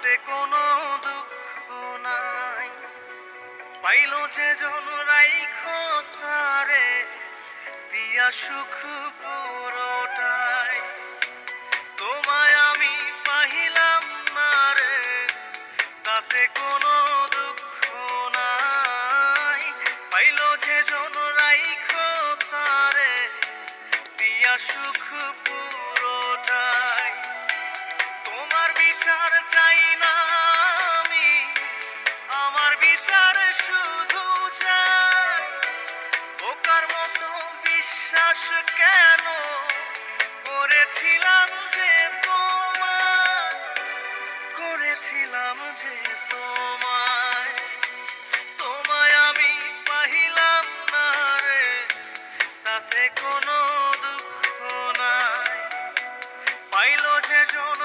তাতে কোনো দুঃখ নাই। পাইল যে জন রাইখো তারে দিয়া সুখ পুরোটাই। তোমায় আমি পাহিলাম না রে, তাতে কোনো দুঃখ নাই। পাইল যে জন রাইখো তারে দিয়া সুখ পুরোটাই। তোমার বিচার চাই না আমি, আমার বিচার শুধু চাই। বোকার মতো বিশ্বাস কেন করেছিলাম যে তোমায়, করেছিলাম যে তোমায়। তোমায় আমি পাহিলাম না রে, তাতে কোনো দুঃখ নাই। পাইল যে জন